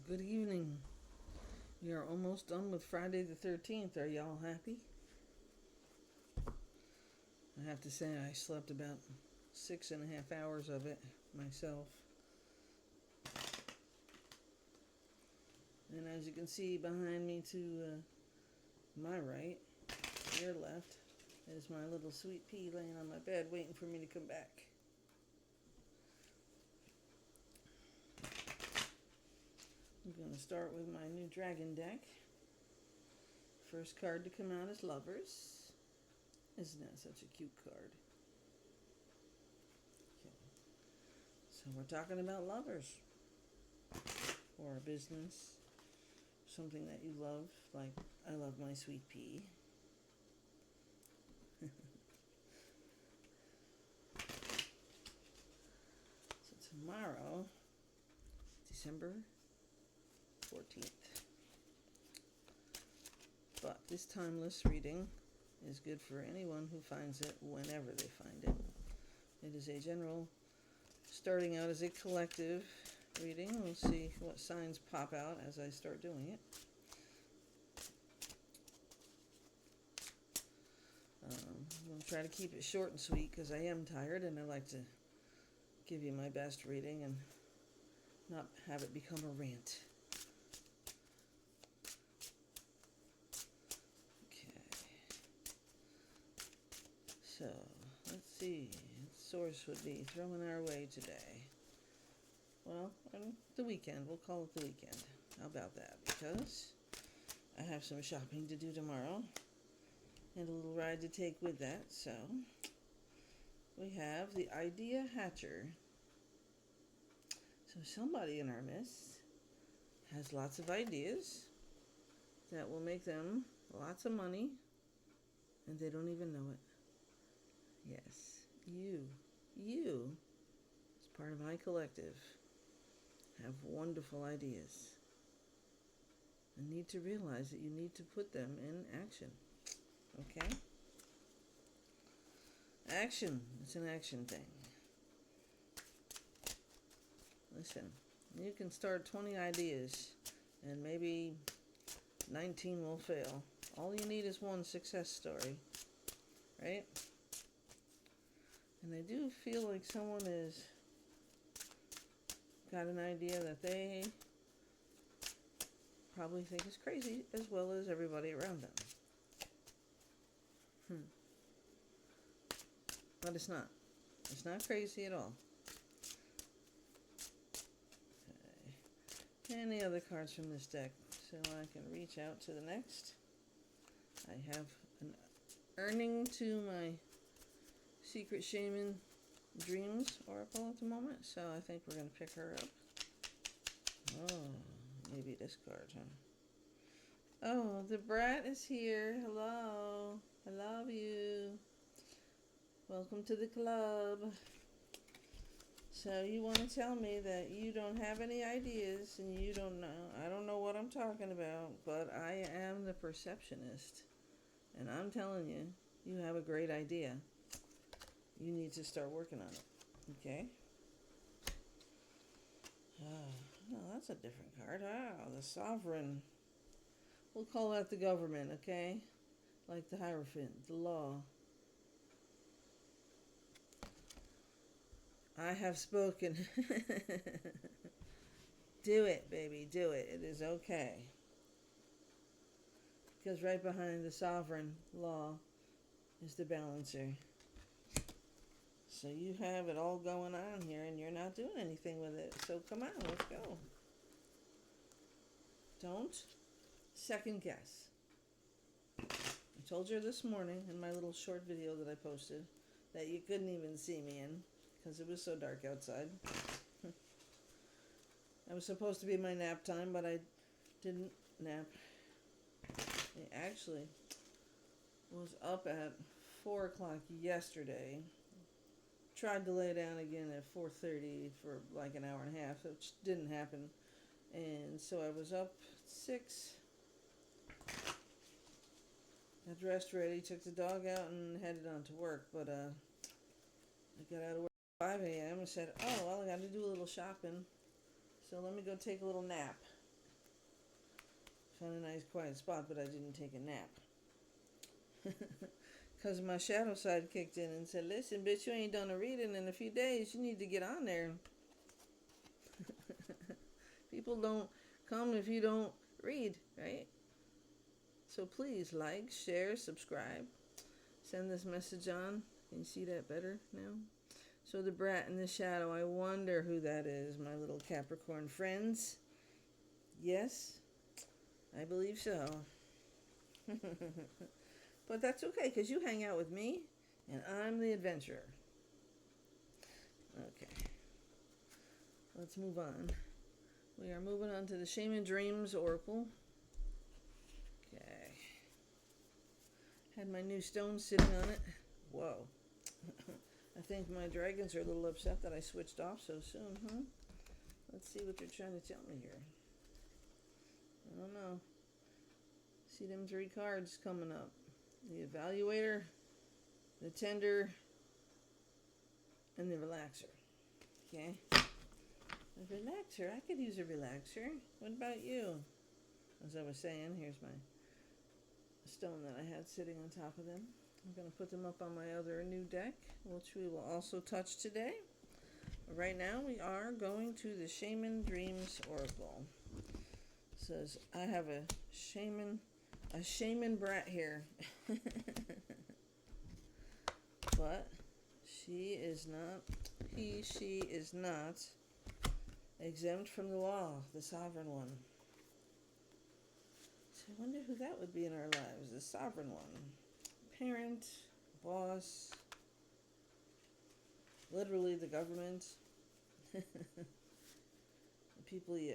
Good evening. We are almost done with Friday the 13th. Are y'all happy? I have to say, I slept about 6.5 hours of it myself. And as you can see behind me to my right, your left, is my little sweet pea laying on my bed waiting for me to come back. I'm going to start with my new dragon deck. First card to come out is Lovers. Isn't that such a cute card? Okay. So we're talking about lovers. Or a business. Something that you love. Like, I love my sweet pea. So tomorrow, December 14th. But this timeless reading is good for anyone who finds it whenever they find it. It is a general, starting out as a collective reading. We'll see what signs pop out as I start doing it. I'm going to try to keep it short and sweet because I am tired and I like to give you my best reading and not have it become a rant. So, let's see. Source would be thrown our way today. Well, the weekend. We'll call it the weekend. How about that? Because I have some shopping to do tomorrow. And a little ride to take with that. So, we have the Idea Hatcher. So, somebody in our midst has lots of ideas that will make them lots of money. And they don't even know it. Yes, you, as part of my collective, have wonderful ideas and need to realize that you need to put them in action. Okay? Action. It's an action thing. Listen, you can start 20 ideas and maybe 19 will fail. All you need is one success story, right? And I do feel like someone has got an idea that they probably think is crazy, as well as everybody around them. But it's not. It's not crazy at all. Okay. Any other cards from this deck so I can reach out to the next? I have an earning to my Secret Shaman Dreams Oracle at the moment, so I think we're going to pick her up. Oh, maybe this card, huh? Oh, the brat is here. Hello. I love you. Welcome to the club. So you want to tell me that you don't have any ideas and you don't know. I don't know what I'm talking about, but I am the perceptionist. And I'm telling you, you have a great idea. You need to start working on it. Okay? No, that's a different card. The Sovereign. We'll call that the government, okay? Like the Hierophant, the law. I have spoken. Do it, baby, do it. It is okay. Because right behind the Sovereign law is the Balancer. So you have it all going on here and you're not doing anything with it. So come on, let's go. Don't second guess. I told you this morning in my little short video that I posted that you couldn't even see me in because it was so dark outside. It was supposed to be my nap time, but I didn't nap. I actually was up at 4 o'clock yesterday. Tried to lay down again at 4:30 for like an hour and a half, which didn't happen. And so I was up at 6. Got dressed ready, took the dog out and headed on to work. But I got out of work at 5 a.m. and said, oh, well, I got to do a little shopping. So let me go take a little nap. Found a nice quiet spot, but I didn't take a nap. Because my shadow side kicked in and said, listen, bitch, you ain't done a reading in a few days. You need to get on there. People don't come if you don't read, right? So please like, share, subscribe. Send this message on. Can you see that better now? So the brat in the shadow, I wonder who that is, my little Capricorn friends. Yes, I believe so. But that's okay, because you hang out with me, and I'm the adventurer. Okay. Let's move on. We are moving on to the Shaman Dreams Oracle. Okay. Had my new stone sitting on it. Whoa. I think my dragons are a little upset that I switched off so soon, Let's see what they're trying to tell me here. I don't know. See them 3 cards coming up. The Evaluator, the Tender, and the Relaxer. Okay? A relaxer. I could use a relaxer. What about you? As I was saying, here's my stone that I had sitting on top of them. I'm going to put them up on my other new deck, which we will also touch today. Right now, we are going to the Shaman Dreams Oracle. It says, I have a shaman brat here. But she is not exempt from the law, the sovereign one. So I wonder who that would be in our lives, the sovereign one. Parent, boss, literally the government, the people you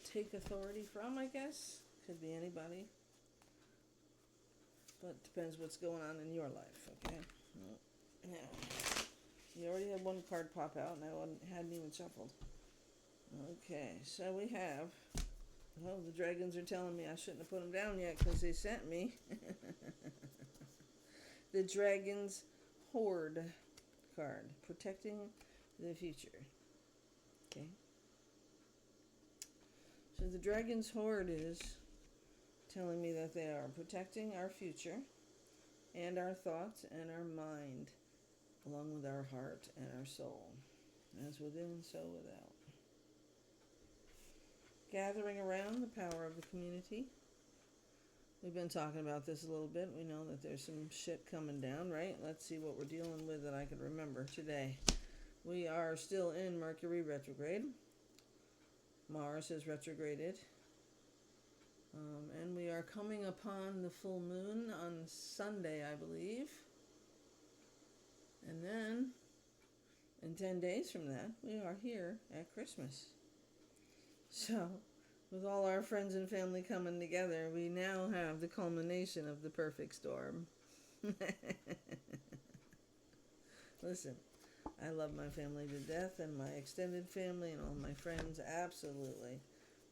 take authority from, I guess. Could be anybody. But it depends what's going on in your life, okay? Now, you already had one card pop out, and I hadn't even shuffled. Okay, so we have... Well, the dragons are telling me I shouldn't have put them down yet because they sent me. The Dragon's Hoard card, protecting the future. Okay. So the Dragon's Hoard is telling me that they are protecting our future and our thoughts and our mind, along with our heart and our soul, as within, so without. Gathering around the power of the community. We've been talking about this a little bit. We know that there's some shit coming down, right? Let's see what we're dealing with that I can remember today. We are still in Mercury retrograde. Mars has retrograded. And we are coming upon the full moon on Sunday, I believe. And then, in 10 days from that, we are here at Christmas. So, with all our friends and family coming together, we now have the culmination of the perfect storm. Listen, I love my family to death and my extended family and all my friends, absolutely.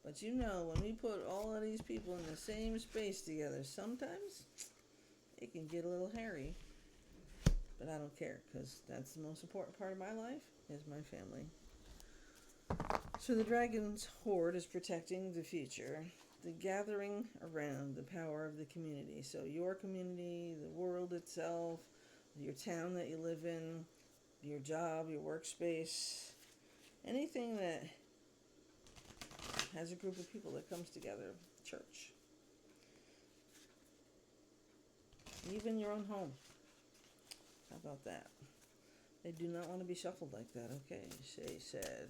But you know, when we put all of these people in the same space together, sometimes it can get a little hairy. But I don't care, because that's the most important part of my life, is my family. So the Dragon's Hoard is protecting the future, the gathering around the power of the community. So your community, the world itself, your town that you live in, your job, your workspace, anything that has a group of people that comes together, church. Even your own home. How about that? They do not want to be shuffled like that, okay? She said.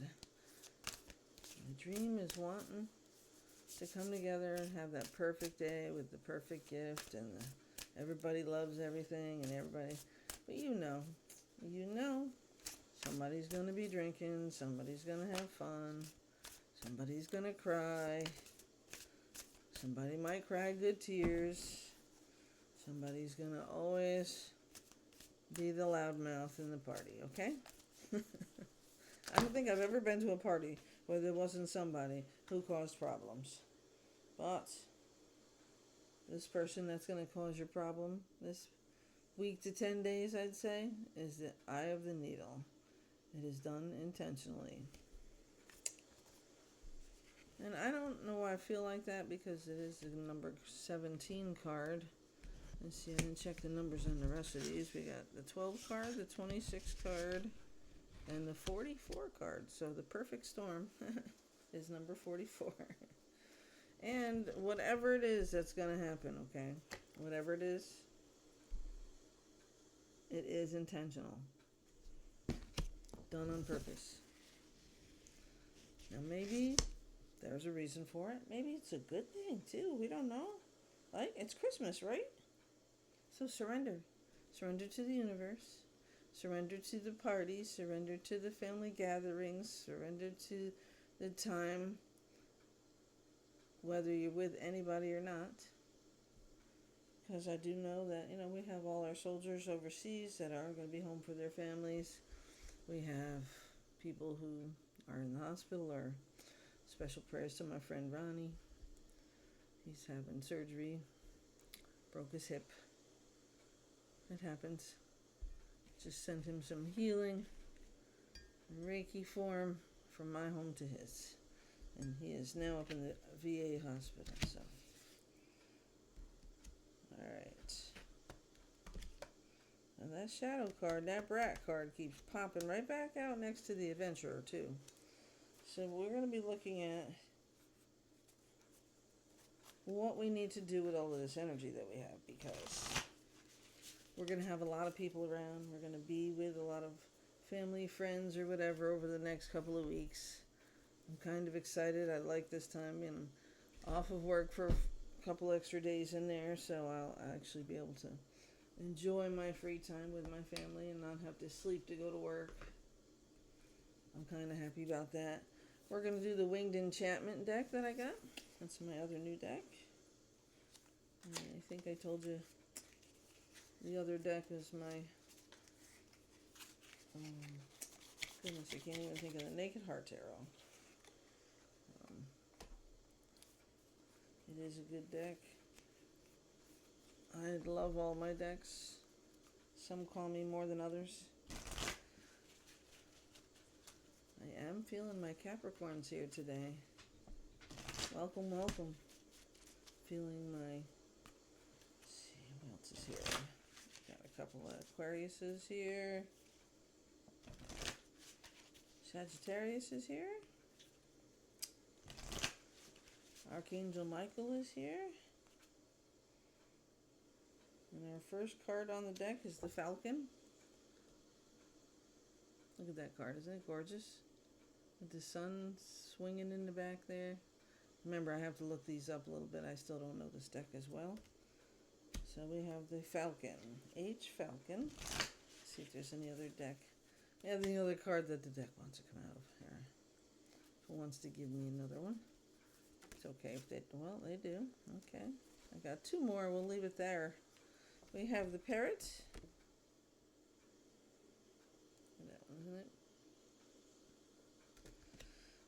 The dream is wanting to come together and have that perfect day with the perfect gift and everybody loves everything and everybody. But you know, somebody's going to be drinking, somebody's going to have fun, somebody's going to cry, somebody might cry good tears, somebody's going to always be the loudmouth in the party, okay? I don't think I've ever been to a party where there wasn't somebody who caused problems. But this person that's going to cause your problem this week to 10 days, I'd say, is the eye of the needle. It is done intentionally. And I don't know why I feel like that, because it is the number 17 card. Let's see, I didn't check the numbers on the rest of these. We got the 12 card, the 26 card, and the 44 card. So the perfect storm is number 44. And whatever it is that's going to happen, okay? Whatever it is intentional. Done on purpose. Now maybe there's a reason for it. Maybe it's a good thing too. We don't know. Like, it's Christmas, right? So surrender. Surrender to the universe. Surrender to the parties. Surrender to the family gatherings. Surrender to the time, whether you're with anybody or not. Because I do know that, we have all our soldiers overseas that are going to be home for their families. We have people who are in the hospital, or special prayers to my friend Ronnie. He's having surgery, broke his hip. It happens. Just sent him some healing in Reiki form from my home to his. And he is now up in the VA hospital, so. Alright. And that shadow card, that brat card, keeps popping right back out next to the adventurer, too. So we're going to be looking at what we need to do with all of this energy that we have, because we're going to have a lot of people around. We're going to be with a lot of family, friends, or whatever over the next couple of weeks. I'm kind of excited. I like this time being off of work for a couple extra days in there, so I'll actually be able to enjoy my free time with my family and not have to sleep to go to work. I'm kind of happy about that. We're going to do the Winged Enchantment deck that I got. That's my other new deck. And I think I told you the other deck is my, goodness, I can't even think of the Naked Heart Tarot. It is a good deck. I love all my decks. Some call me more than others. I am feeling my Capricorns here today. Welcome, welcome. Feeling my, let's see, what else is here? Got a couple of Aquariuses here. Sagittarius is here. Archangel Michael is here. And our first card on the deck is the Falcon. Look at that card. Isn't it gorgeous? With the sun swinging in the back there. Remember, I have to look these up a little bit. I still don't know this deck as well. So we have the Falcon. H Falcon. Let's see if there's any other deck. Yeah, the other card that the deck wants to come out of here. Who wants to give me another one? It's okay if they, well, they do. Okay. I got two more. We'll leave it there. We have the Parrot. That one, isn't it?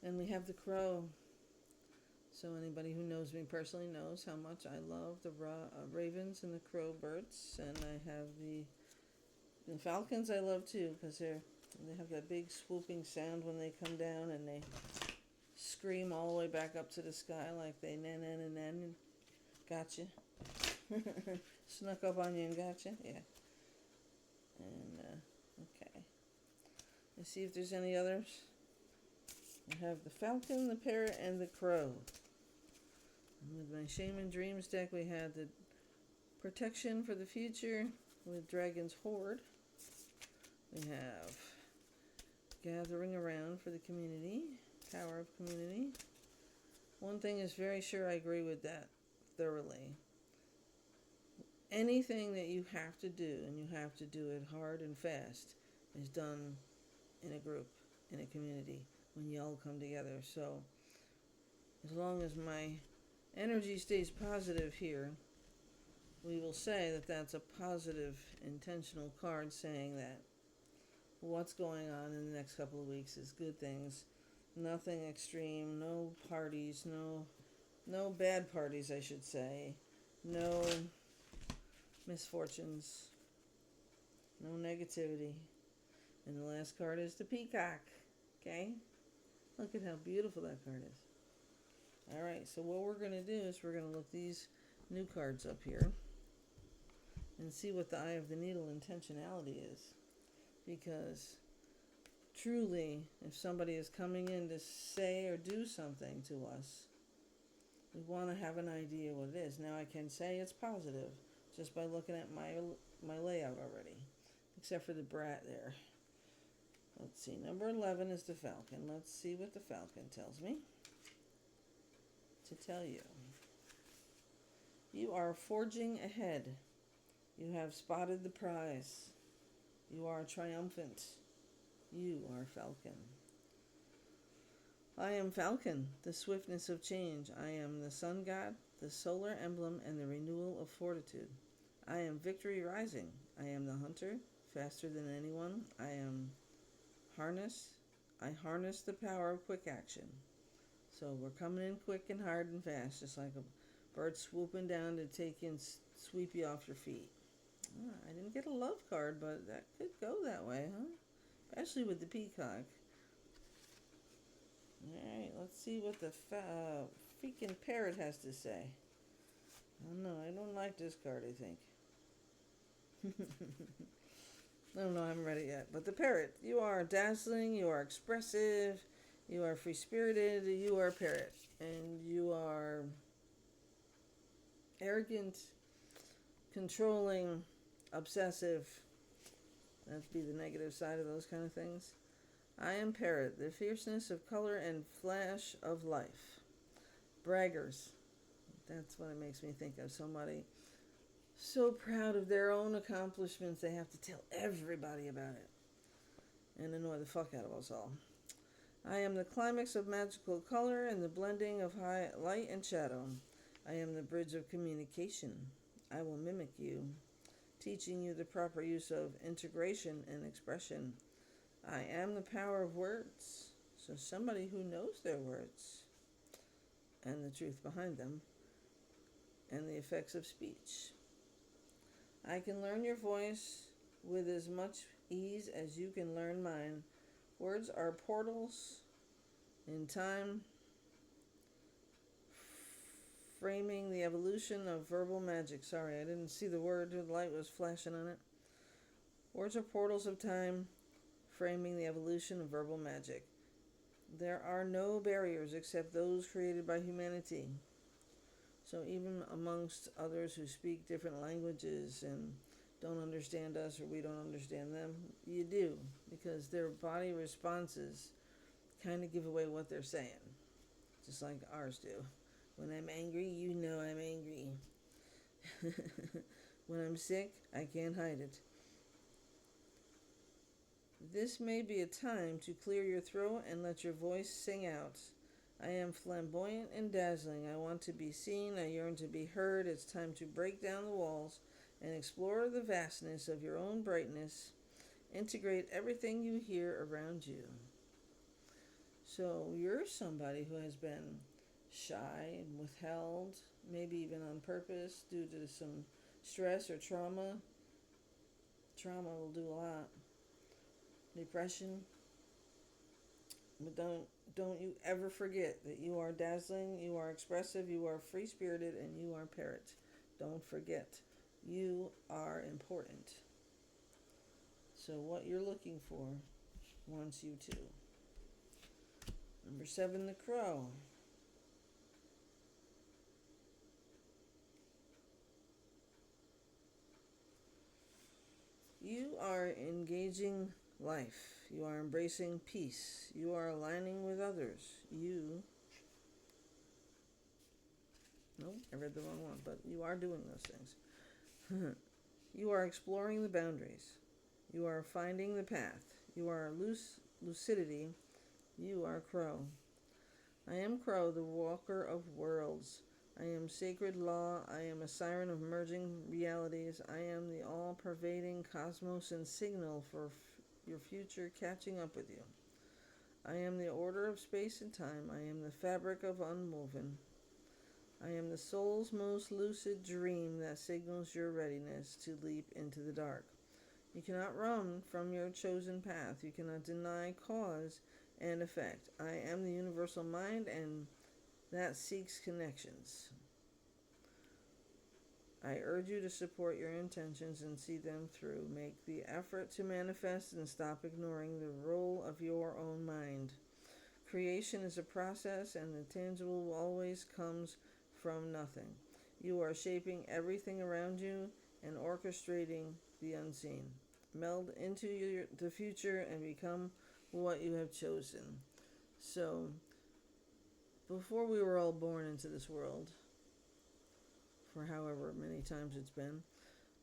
And we have the Crow. So anybody who knows me personally knows how much I love the ravens and the crow birds. And I have the falcons I love too, because they have that big swooping sound when they come down, and they scream all the way back up to the sky like they and gotcha. Snuck up on you and gotcha. Yeah. And okay. Let's see if there's any others. I have the Falcon, the Parrot, and the Crow. And with my Shaman Dreams deck, we had the Protection for the Future with Dragon's Horde. We have Gathering Around for the Community, Power of Community. One thing is very sure, I agree with that thoroughly. Anything that you have to do, and you have to do it hard and fast, is done in a group, in a community, when you all come together. So as long as my energy stays positive here, we will say that that's a positive, intentional card saying that what's going on in the next couple of weeks is good things. Nothing extreme, no parties, no bad parties, I should say. No misfortunes, no negativity. And the last card is the Peacock. Okay? Look at how beautiful that card is. Alright, so what we're going to do is we're going to look these new cards up here and see what the Eye of the Needle intentionality is. Because truly, if somebody is coming in to say or do something to us, we want to have an idea what it is. Now I can say it's positive just by looking at my layout already, except for the brat there. Let's see, number 11 is the Falcon. Let's see what the Falcon tells me to tell you. You are forging ahead. You have spotted the prize. You are triumphant. You are Falcon. I am Falcon, the swiftness of change. I am the sun god, the solar emblem, and the renewal of fortitude. I am victory rising. I am the hunter, faster than anyone. I harness the power of quick action. So we're coming in quick and hard and fast, just like a bird swooping down to take you and sweep you off your feet. I didn't get a love card, but that could go that way, huh? Especially with the peacock. Alright, let's see what the freaking parrot has to say. Oh no, I don't like this card, I think. No, I haven't read it yet. But the parrot, you are dazzling, you are expressive, you are free-spirited, you are a parrot. And you are arrogant, controlling, obsessive. That'd be the negative side of those kind of things. I am parrot, the fierceness of color and flash of life. Braggers. That's what it makes me think of. Somebody so proud of their own accomplishments they have to tell everybody about it and annoy the fuck out of us all. I am the climax of magical color and the blending of high light and shadow. I am the bridge of communication. I will mimic you, teaching you the proper use of integration and expression. I am the power of words. So somebody who knows their words and the truth behind them and the effects of speech. I can learn your voice with as much ease as you can learn mine. Words are portals in time, framing the evolution of verbal magic. Sorry, I didn't see the word. The light was flashing on it. Words are portals of time, framing the evolution of verbal magic. There are no barriers except those created by humanity. So even amongst others who speak different languages and don't understand us or we don't understand them, you do, because their body responses kind of give away what they're saying, just like ours do. When I'm angry, you know I'm angry. When I'm sick, I can't hide it. This may be a time to clear your throat and let your voice sing out. I am flamboyant and dazzling. I want to be seen. I yearn to be heard. It's time to break down the walls and explore the vastness of your own brightness. Integrate everything you hear around you. So you're somebody who has been shy and withheld, maybe even on purpose due to some stress or trauma. Trauma will do a lot. Depression. But don't you ever forget that you are dazzling, you are expressive, you are free-spirited, and you are parrot. Don't forget. You are important. So what you're looking for wants you to. Number 7, the crow. You are engaging life. You are embracing peace. You are aligning with others. I read the wrong one, but you are doing those things. You are exploring the boundaries. You are finding the path. You are lucidity. You are crow. I am crow, the walker of worlds. I am sacred law. I am a siren of merging realities. I am the all-pervading cosmos and signal for your future catching up with you. I am the order of space and time. I am the fabric of unwoven. I am the soul's most lucid dream that signals your readiness to leap into the dark. You cannot run from your chosen path. You cannot deny cause and effect. I am the universal mind and that seeks connections. I urge you to support your intentions and see them through. Make the effort to manifest and stop ignoring the role of your own mind. Creation is a process, and the tangible always comes from nothing. You are shaping everything around you and orchestrating the unseen. Meld into the future and become what you have chosen. So, before we were all born into this world, for however many times it's been,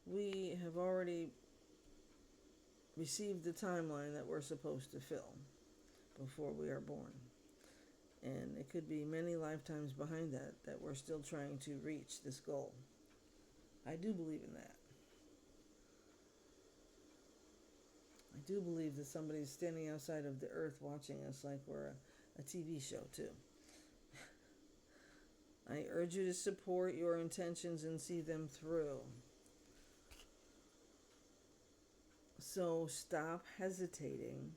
we have already received the timeline that we're supposed to fill before we are born. And it could be many lifetimes behind that we're still trying to reach this goal. I do believe in that. I do believe that somebody's standing outside of the earth watching us like we're a TV show too. I urge you to support your intentions and see them through. So stop hesitating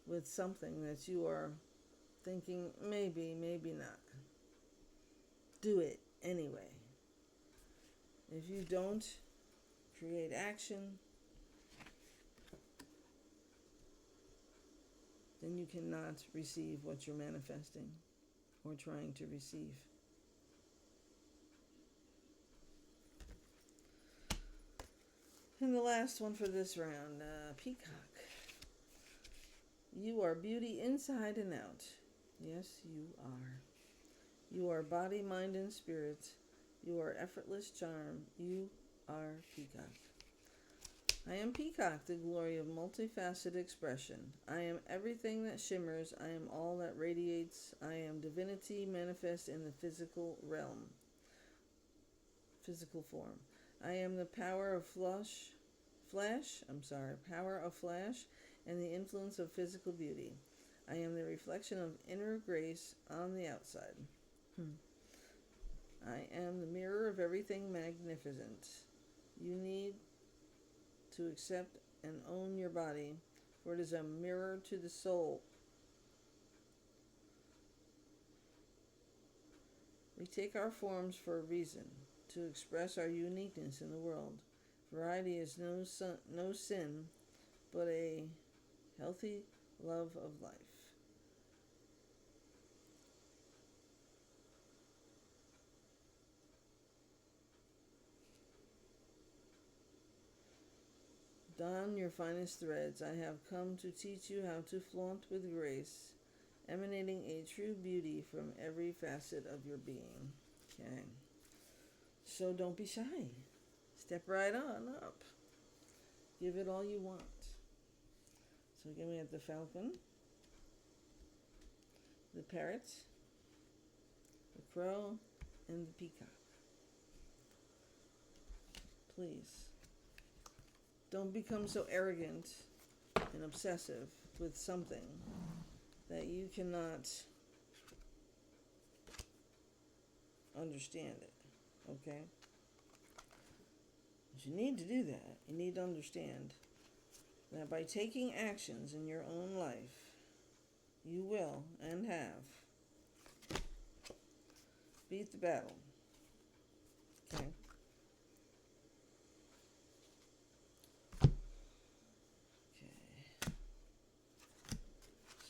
with something that you are thinking maybe, maybe not. Do it anyway. If you don't create action, then you cannot receive what you're manifesting or trying to receive. And the last one for this round, Peacock. You are beauty inside and out. Yes, you are. You are body, mind, and spirit. You are effortless charm. You are Peacock. I am Peacock, the glory of multifaceted expression. I am everything that shimmers. I am all that radiates. I am divinity manifest in the physical realm. Physical form. I am the power of power of flash and the influence of physical beauty. I am the reflection of inner grace on the outside. I am the mirror of everything magnificent. You need to accept and own your body, for it is a mirror to the soul. We take our forms for a reason, to express our uniqueness in the world. Variety is no sin, but a healthy love of life. Don your finest threads. I have come to teach you how to flaunt with grace, emanating a true beauty from every facet of your being. Okay. So don't be shy. Step right on up. Give it all you want. So again, we have the falcon, the parrot, the crow, and the peacock. Please, don't become so arrogant and obsessive with something that you cannot understand it, okay? But you need to do that. You need to understand that by taking actions in your own life, you will and have beat the battle, okay?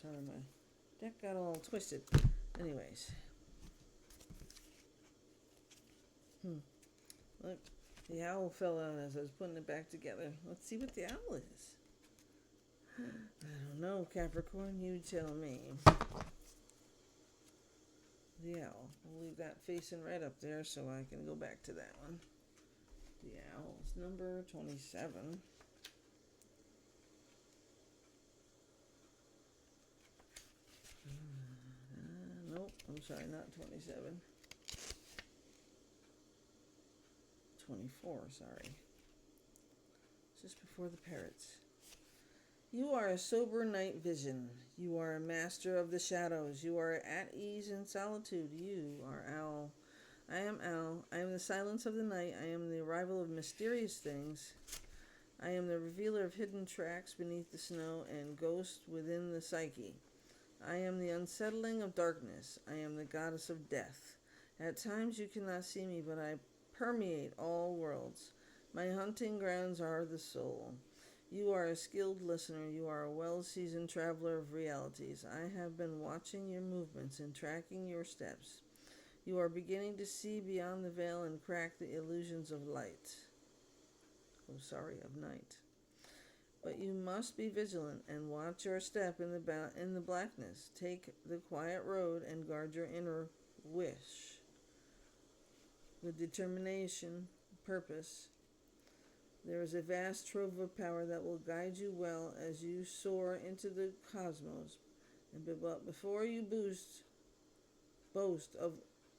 Sorry, my deck got all twisted. Anyways. Look, the owl fell out as I was putting it back together. Let's see what the owl is. I don't know, Capricorn, you tell me. The owl. We'll leave that facing right up there so I can go back to that one. The owl's number 27. Nope, I'm sorry, not 27. 24, sorry. Just before the parrots. You are a sober night vision. You are a master of the shadows. You are at ease in solitude. You are owl. I am owl. I am the silence of the night. I am the arrival of mysterious things. I am the revealer of hidden tracks beneath the snow and ghosts within the psyche. I am the unsettling of darkness. I am the goddess of death. At times you cannot see me, but I permeate all worlds. My hunting grounds are the soul. You are a skilled listener. You are a well-seasoned traveler of realities. I have been watching your movements and tracking your steps. You are beginning to see beyond the veil and crack the illusions of light. Of night. But you must be vigilant and watch your step in the blackness. Take the quiet road and guard your inner wish. With determination, purpose, there is a vast trove of power that will guide you well as you soar into the cosmos. But before you boast of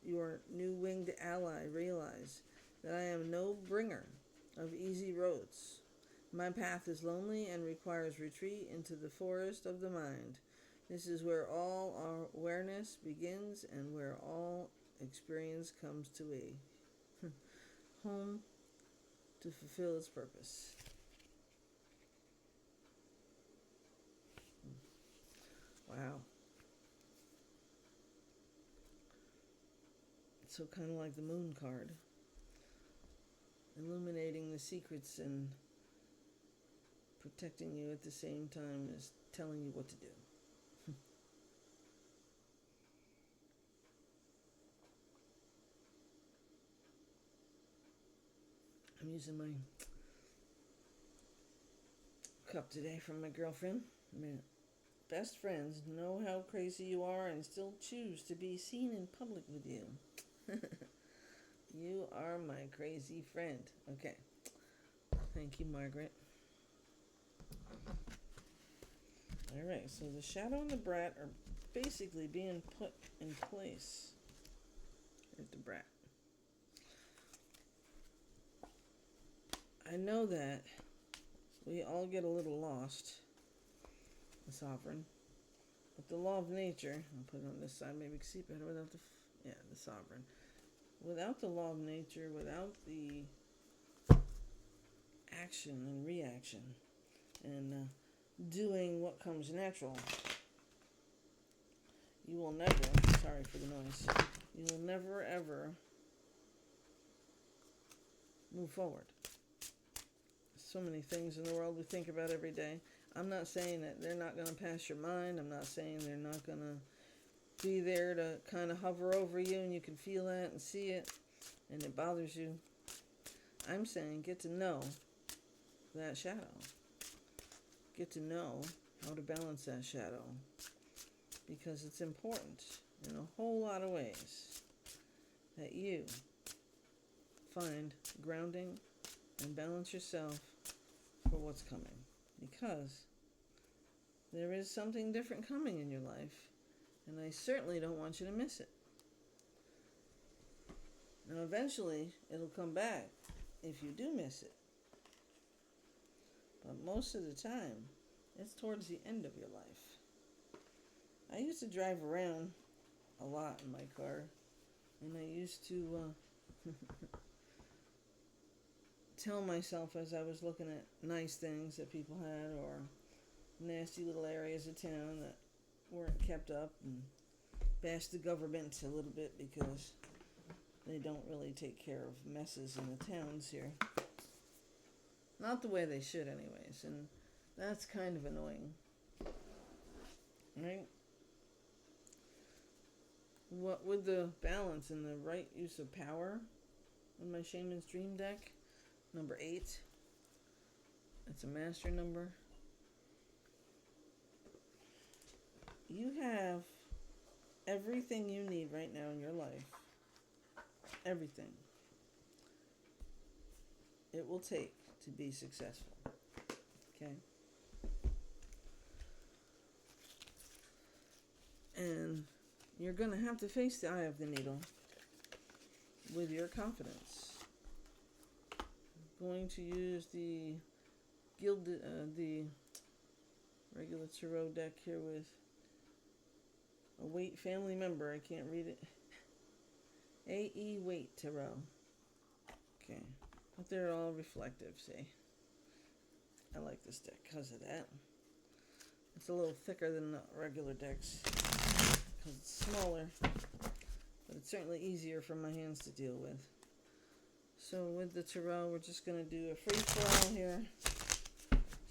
your new winged ally, realize that I am no bringer of easy roads. My path is lonely and requires retreat into the forest of the mind. This is where all our awareness begins and where all experience comes to a home to fulfill its purpose. Wow. So kind of like the moon card. Illuminating the secrets and protecting you at the same time as telling you what to do. I'm using my cup today from my girlfriend. My best friends know how crazy you are and still choose to be seen in public with you. You are my crazy friend. Okay. Thank you, Margaret. Alright, so the shadow and the brat are basically being put in place. There's the brat. I know that we all get a little lost, the sovereign, but the law of nature, I'll put it on this side, maybe you can see better without the sovereign. Without the law of nature, without the action and reaction, and doing what comes natural, you will never, sorry for the noise, you will never ever move forward. So many things in the world we think about every day. I'm not saying that they're not going to pass your mind. I'm not saying they're not going to be there to kind of hover over you and you can feel that and see it and it bothers you. I'm saying get to know that shadow. Get to know how to balance that shadow, because it's important in a whole lot of ways that you find grounding and balance yourself for what's coming, because there is something different coming in your life, and I certainly don't want you to miss it. Now eventually it'll come back if you do miss it, but most of the time it's towards the end of your life. I used to drive around a lot in my car, and I used to tell myself as I was looking at nice things that people had or nasty little areas of town that weren't kept up, and bash the government a little bit because they don't really take care of messes in the towns here. Not the way they should anyways, and that's kind of annoying. Right? What with the balance and the right use of power on my Shaman's Dream deck, number 8. It's a master number. You have everything you need right now in your life. Everything it will take to be successful. Okay? And you're going to have to face the eye of the needle with your confidence. I'm going to use the regular tarot deck here with a Waite family member. I can't read it. A.E. Waite Tarot. Okay. But they're all reflective, see? I like this deck because of that. It's a little thicker than the regular decks because it's smaller, but it's certainly easier for my hands to deal with. So with the tarot, we're just going to do a free for all here,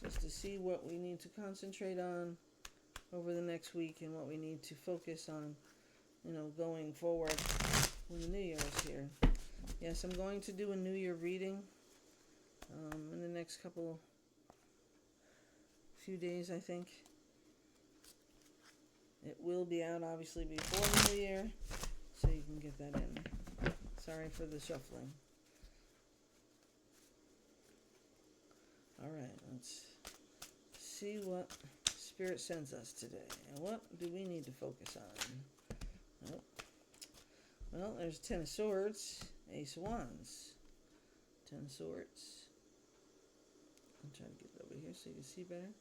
just to see what we need to concentrate on over the next week and what we need to focus on, going forward when the new year is here. Yes, I'm going to do a new year reading in the next few days, I think. It will be out, obviously, before the new year, so you can get that in. Sorry for the shuffling. Alright, let's see what Spirit sends us today. And what do we need to focus on? Oh. Well, there's 10 of Swords, Ace of Wands. 10 of Swords. I'm trying to get it over here so you can see better.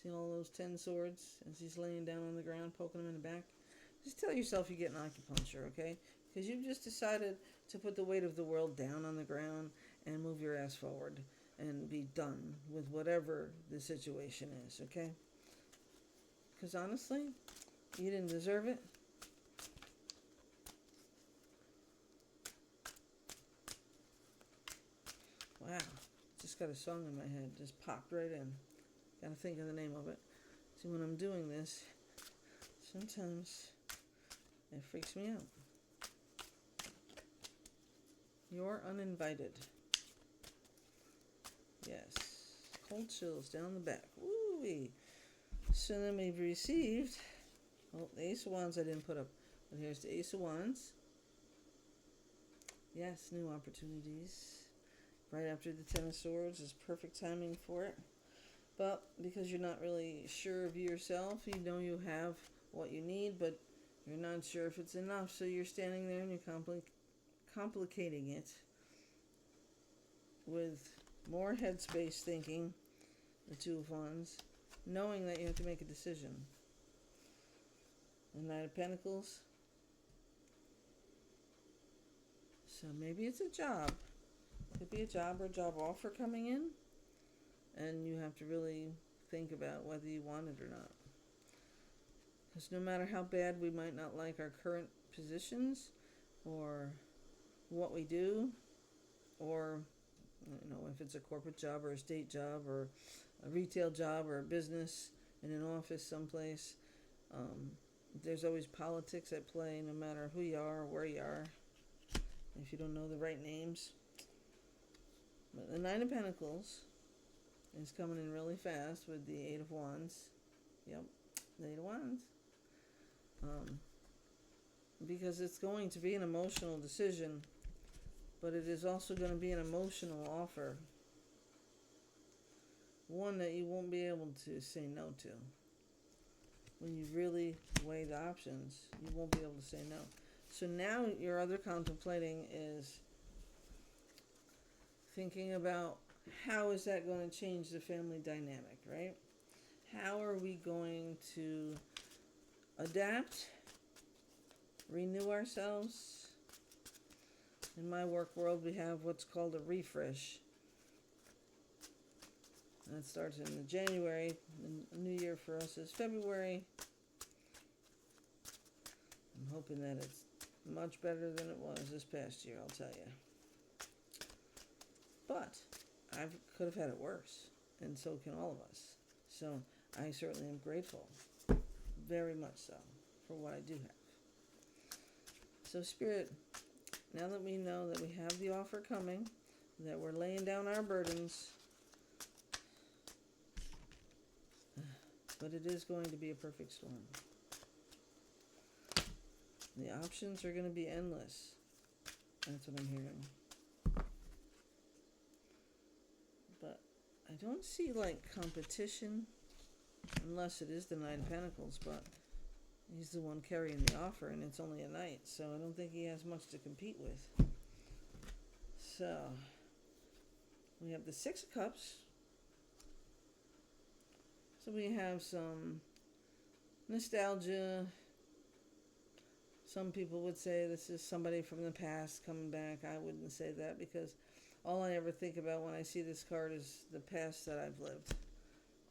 See all those 10 swords as he's laying down on the ground, poking him in the back? Just tell yourself you get an acupuncture, okay? Because you've just decided to put the weight of the world down on the ground and move your ass forward and be done with whatever the situation is, okay? Because honestly, you didn't deserve it. Wow, just got a song in my head, just popped right in. Gotta think of the name of it. See, when I'm doing this, sometimes it freaks me out. You're uninvited. Yes. Cold chills down the back. Woo-wee. So then we've received, the Ace of Wands I didn't put up, but here's the Ace of Wands. Yes, new opportunities. Right after the 10 of Swords is perfect timing for it. But because you're not really sure of yourself, you know you have what you need, but you're not sure if it's enough. So you're standing there and you're complicating it with more headspace thinking, the Two of Wands, knowing that you have to make a decision. The Knight of Pentacles. So maybe it's a job. Could be a job or a job offer coming in. And you have to really think about whether you want it or not. Because no matter how bad we might not like our current positions or what we do, or if it's a corporate job or a state job or a retail job or a business in an office someplace, there's always politics at play no matter who you are or where you are, if you don't know the right names. But the Nine of Pentacles is coming in really fast with the Eight of Wands. Yep, the Eight of Wands. Because it's going to be an emotional decision, but it is also going to be an emotional offer. One that you won't be able to say no to. When you really weigh the options, you won't be able to say no. So now your other contemplating is thinking about how is that going to change the family dynamic, right? How are we going to adapt, renew ourselves? In my work world, we have what's called a refresh. That starts in January. The new year for us is February. I'm hoping that it's much better than it was this past year, I'll tell you. But I could have had it worse, and so can all of us. So I certainly am grateful, very much so, for what I do have. So Spirit, now that we know that we have the offer coming, that we're laying down our burdens, but it is going to be a perfect storm. The options are going to be endless. That's what I'm hearing. But I don't see competition, unless it is the Knight of Pentacles, but he's the one carrying the offer and it's only a knight, so I don't think he has much to compete with. So we have the Six of Cups. So we have some nostalgia. Some people would say this is somebody from the past coming back. I wouldn't say that, because all I ever think about when I see this card is the past that I've lived.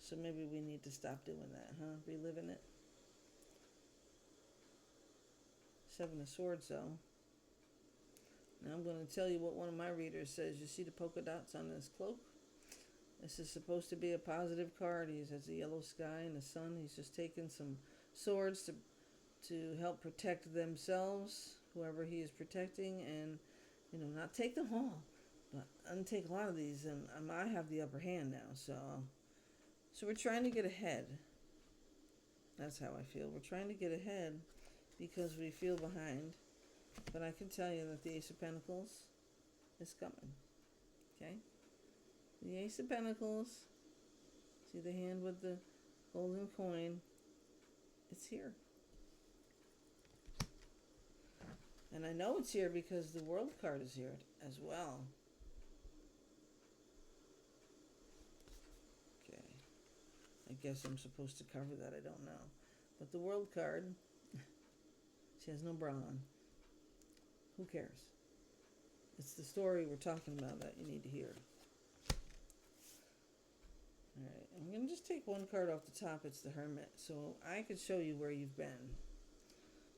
So maybe we need to stop doing that, huh? Reliving it. Seven of Swords, though. Now I'm going to tell you what one of my readers says. You see the polka dots on his cloak? This is supposed to be a positive card. He has a yellow sky and the sun. He's just taking some swords to help protect themselves, whoever he is protecting, and, not take them all, but untake a lot of these. And I have the upper hand now, so we're trying to get ahead. That's how I feel. We're trying to get ahead because we feel behind. But I can tell you that the Ace of Pentacles is coming. Okay? The Ace of Pentacles, see the hand with the golden coin, it's here. And I know it's here because the World card is here as well. Okay. I guess I'm supposed to cover that, I don't know. But the World card, she has no bra on. Who cares? It's the story we're talking about that you need to hear. Alright, I'm going to just take one card off the top. It's the Hermit. So I could show you where you've been.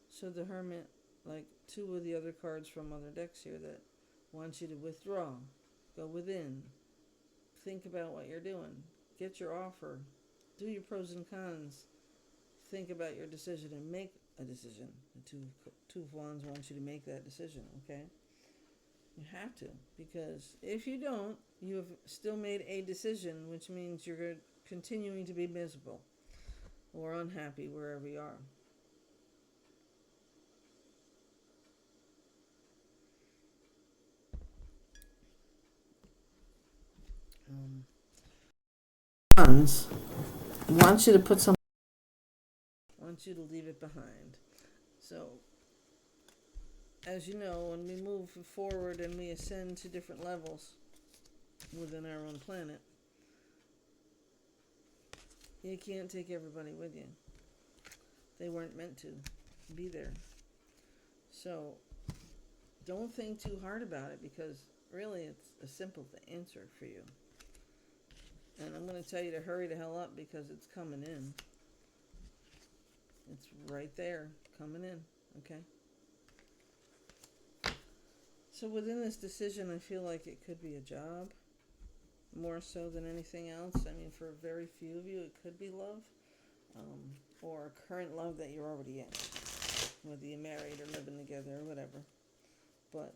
So the Hermit, like two of the other cards from other decks here that wants you to withdraw. Go within. Think about what you're doing. Get your offer. Do your pros and cons. Think about your decision and make a decision. The two of Wands wants you to make that decision, okay? You have to, because if you don't, you have still made a decision, which means you're continuing to be miserable or unhappy wherever you are. Wands wants you to put some. Wants you to leave it behind. So, as you know, when we move forward and we ascend to different levels within our own planet, you can't take everybody with you. They weren't meant to be there. So, don't think too hard about it, because really it's a simple answer for you. And I'm going to tell you to hurry the hell up, because it's coming in. It's right there, coming in, okay? So within this decision, I feel like it could be a job, more so than anything else. I mean, for very few of you, it could be love, or a current love that you're already in, whether you're married or living together or whatever. But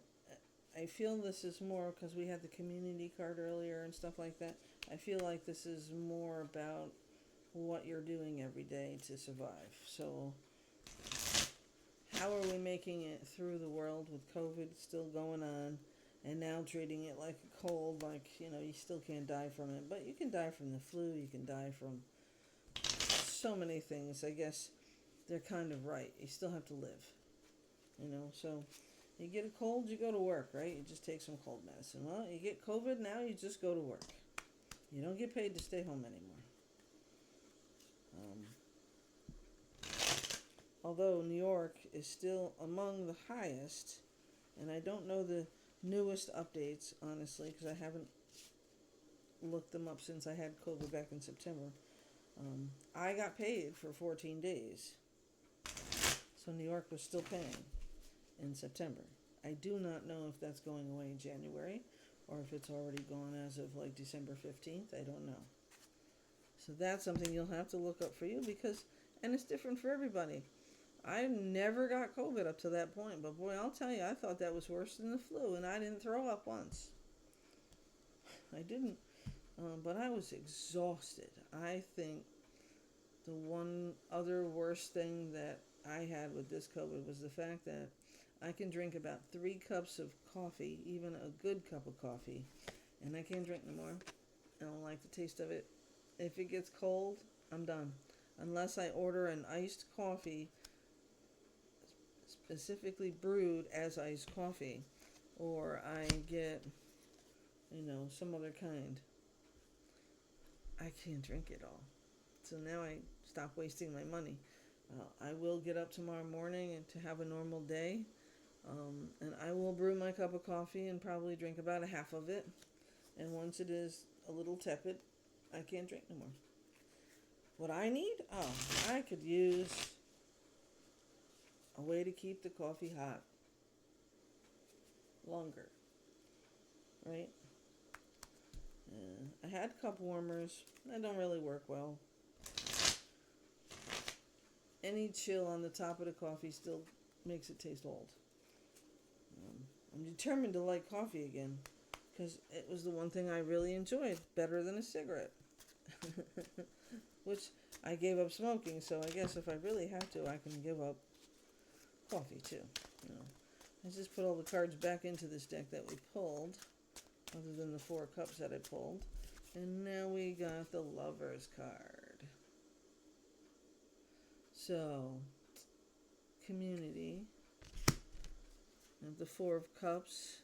I feel this is more, because we had the community card earlier and stuff like that, I feel like this is more about what you're doing every day to survive. So how are we making it through the world with COVID still going on, and now treating it like a cold, like, you still can't die from it, but you can die from the flu, you can die from so many things. I guess they're kind of right. You still have to live, so you get a cold, you go to work, right? You just take some cold medicine. Well, you get COVID, now you just go to work. You don't get paid to stay home anymore. Although New York is still among the highest, and I don't know the newest updates, honestly, because I haven't looked them up since I had COVID back in September. I got paid for 14 days. So New York was still paying in September. I do not know if that's going away in January, or if it's already gone as of like December 15th. I don't know. So that's something you'll have to look up for you, and it's different for everybody. I never got COVID up to that point, but boy, I'll tell you, I thought that was worse than the flu, and I didn't throw up once. I didn't, but I was exhausted. I think the one other worst thing that I had with this COVID was the fact that I can drink about 3 cups of coffee, even a good cup of coffee, and I can't drink no more. I don't like the taste of it. If it gets cold, I'm done. Unless I order an iced coffee, specifically brewed as iced coffee, or I get, some other kind. I can't drink it all. So now I stop wasting my money. I will get up tomorrow morning and to have a normal day, and I will brew my cup of coffee and probably drink about a half of it. And once it is a little tepid, I can't drink no more. what I need? Oh, I could use a way to keep the coffee hot longer, right? I had cup warmers. They don't really work well. Any chill on the top of the coffee still makes it taste old. I'm determined to like coffee again because it was the one thing I really enjoyed, better than a cigarette. Which I gave up smoking, so I guess if I really have to, I can give up coffee too. You know, I just put all the cards back into this deck that we pulled, other than the 4 cups that I pulled. And now we got the Lover's card. So, community. And the 4 of Cups.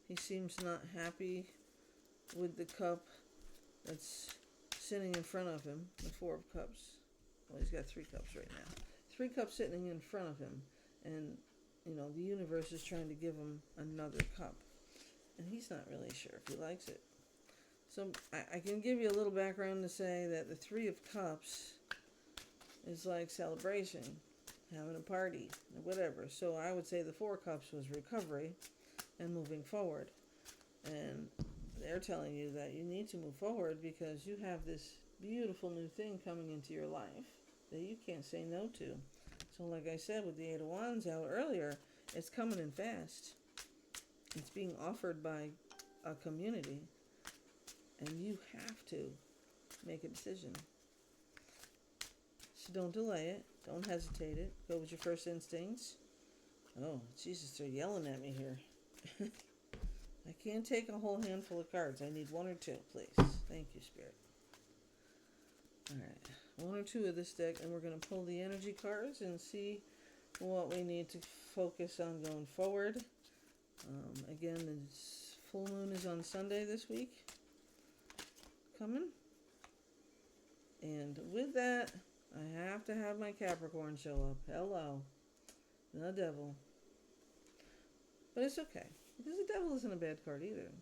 He seems not happy with the cup that's sitting in front of him. The 4 of Cups. Well, he's got 3 cups right now. 3 cups sitting in front of him. And, you know, the universe is trying to give him another cup. And he's not really sure if he likes it. So I can give you a little background to say that the 3 of Cups is like celebration, having a party, or whatever. So I would say the 4 cups was recovery and moving forward. And they're telling you that you need to move forward because you have this beautiful new thing coming into your life that you can't say no to. So like I said with the 8 of Wands out earlier, it's coming in fast. It's being offered by a community. And you have to make a decision. So don't delay it. Don't hesitate it. Go with your first instincts. Oh, Jesus, they're yelling at me here. I can't take a whole handful of cards. I need 1 or 2, please. Thank you, Spirit. All right. 1 or 2 of this deck, and we're going to pull the energy cards and see what we need to focus on going forward. Again, the full moon is on Sunday this week. Coming. And with that, I have to have my Capricorn show up. Hello. The devil. But it's okay. Because the devil isn't a bad card either.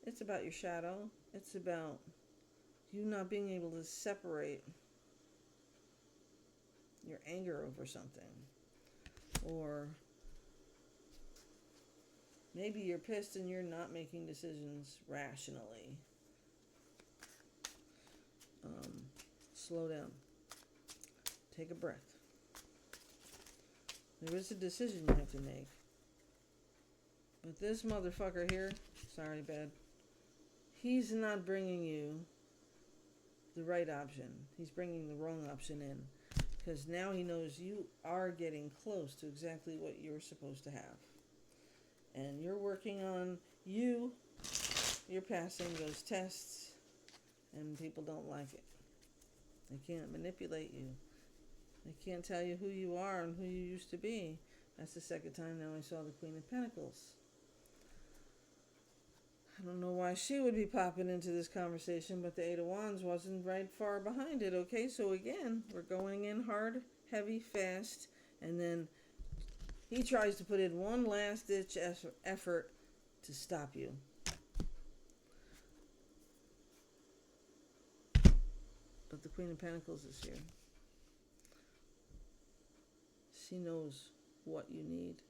It's about your shadow. It's about you not being able to separate your anger over something. Or maybe you're pissed and you're not making decisions rationally. Slow down. Take a breath. There is a decision you have to make. But this motherfucker here, sorry, bad, he's not bringing you the right option. He's bringing the wrong option in. Because now he knows you are getting close to exactly what you're supposed to have. And you're working on you. You're passing those tests. And people don't like it. They can't manipulate you. They can't tell you who you are and who you used to be. That's the second time now I saw the Queen of Pentacles. I don't know why she would be popping into this conversation, but the 8 of Wands wasn't right far behind it, okay? So again, we're going in hard, heavy, fast, and then he tries to put in one last-ditch effort to stop you. But the Queen of Pentacles is here. She knows what you need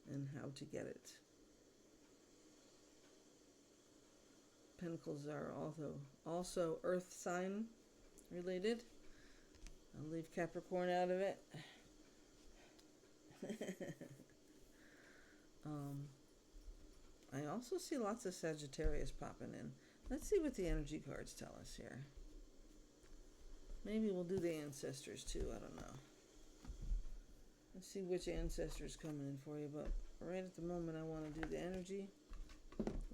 and how to get it. Pentacles are also earth sign related. I'll leave Capricorn out of it. I also see lots of Sagittarius popping in. Let's see what the energy cards tell us here. Maybe we'll do the ancestors too. I don't know. Let's see which ancestors coming in for you. But right at the moment, I want to do the energy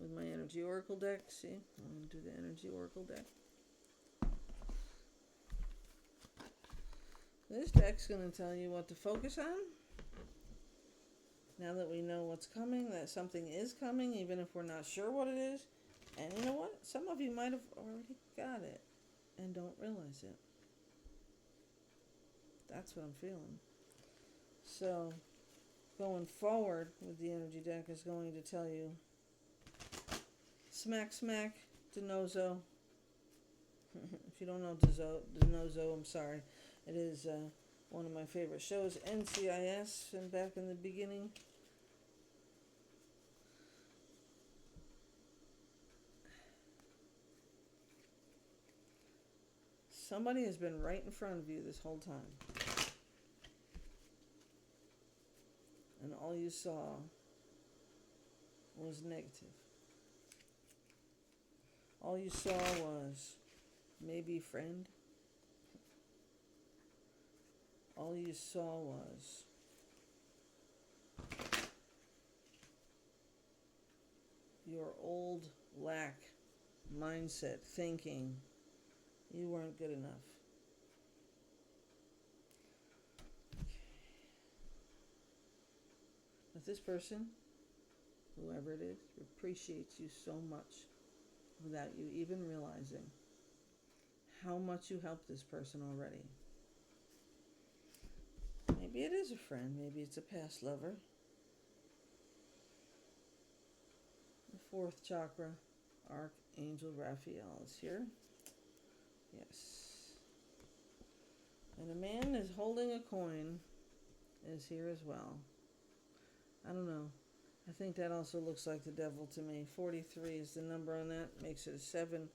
with my energy oracle deck. See, I'm going to do the energy oracle deck. This deck's going to tell you what to focus on. Now that we know what's coming, that something is coming, even if we're not sure what it is. And you know what? Some of you might have already got it and don't realize it. That's what I'm feeling. So, going forward with the energy deck is going to tell you smack, smack, Denozo. If you don't know Zoe, I'm sorry. It is one of my favorite shows, NCIS, and back in the beginning. Somebody has been right in front of you this whole time. And all you saw was negative. All you saw was maybe friend. All you saw was your old lack mindset thinking you weren't good enough. But this person, whoever it is, appreciates you so much without you even realizing how much you helped this person already. Maybe it is a friend, maybe it's a past lover. The fourth chakra, Archangel Raphael is here. Yes. And a man is holding a coin is here as well. I don't know. I think that also looks like the devil to me. 43 is the number on that. Makes it a 7,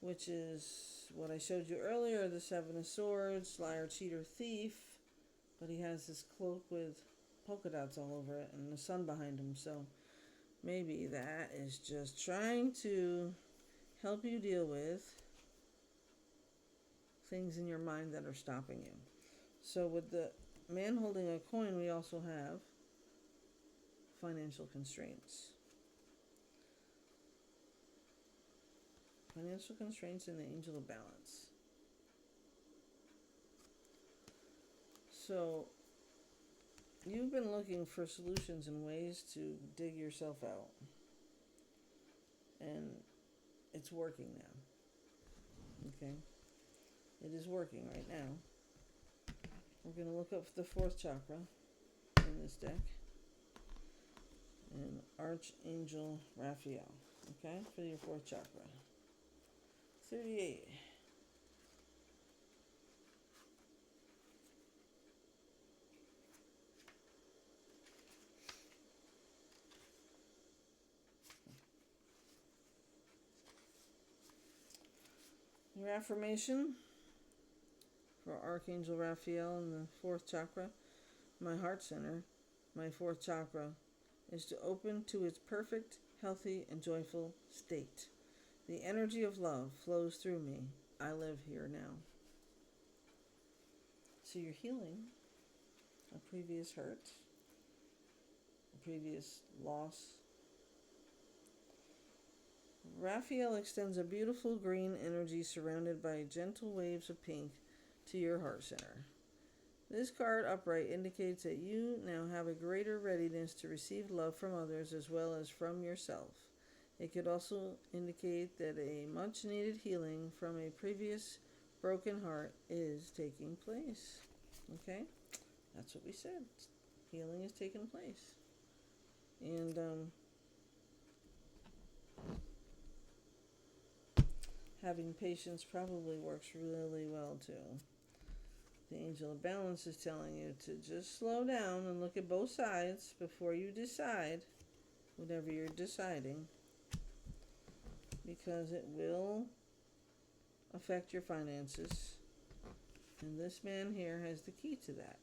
which is what I showed you earlier, the 7 of Swords, liar, cheater, thief. But he has this cloak with polka dots all over it and the sun behind him. So maybe that is just trying to help you deal with things in your mind that are stopping you. So with the man holding a coin, we also have financial constraints. Financial constraints and the angel of balance. So you've been looking for solutions and ways to dig yourself out. And it's working now. Okay? It is working right now. We're going to look up the fourth chakra in this deck. And Archangel Raphael. Okay? For your fourth chakra. 38. Your affirmation for Archangel Raphael in the fourth chakra. My heart center, my fourth chakra, is to open to its perfect, healthy, and joyful state. The energy of love flows through me. I live here now. So you're healing a previous hurt, a previous loss. Raphael extends a beautiful green energy surrounded by gentle waves of pink to your heart center. This card upright indicates that you now have a greater readiness to receive love from others as well as from yourself. It could also indicate that a much needed healing from a previous broken heart is taking place. Okay? That's what we said. Healing is taking place. And having patience probably works really well too. The angel of balance is telling you to just slow down and look at both sides before you decide whatever you're deciding, because it will affect your finances. And this man here has the key to that.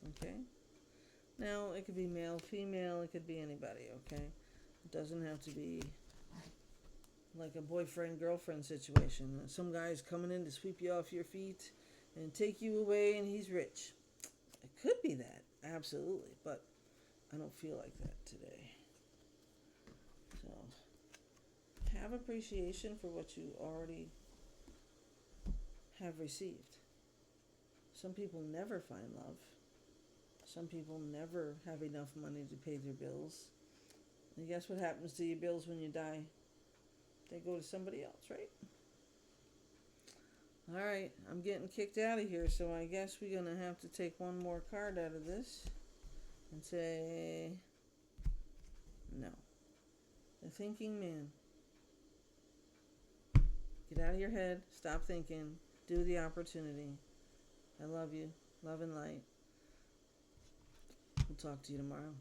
Okay? Now, it could be male, female, it could be anybody, okay? It doesn't have to be like a boyfriend-girlfriend situation. Some guy's coming in to sweep you off your feet and take you away and he's rich. It could be that, absolutely, but I don't feel like that today. So, have appreciation for what you already have received. Some people never find love. Some people never have enough money to pay their bills. And guess what happens to your bills when you die? They go to somebody else, right? All right, I'm getting kicked out of here, so I guess we're going to have to take one more card out of this and say no. The thinking man. Get out of your head. Stop thinking. Do the opportunity. I love you. Love and light. We'll talk to you tomorrow.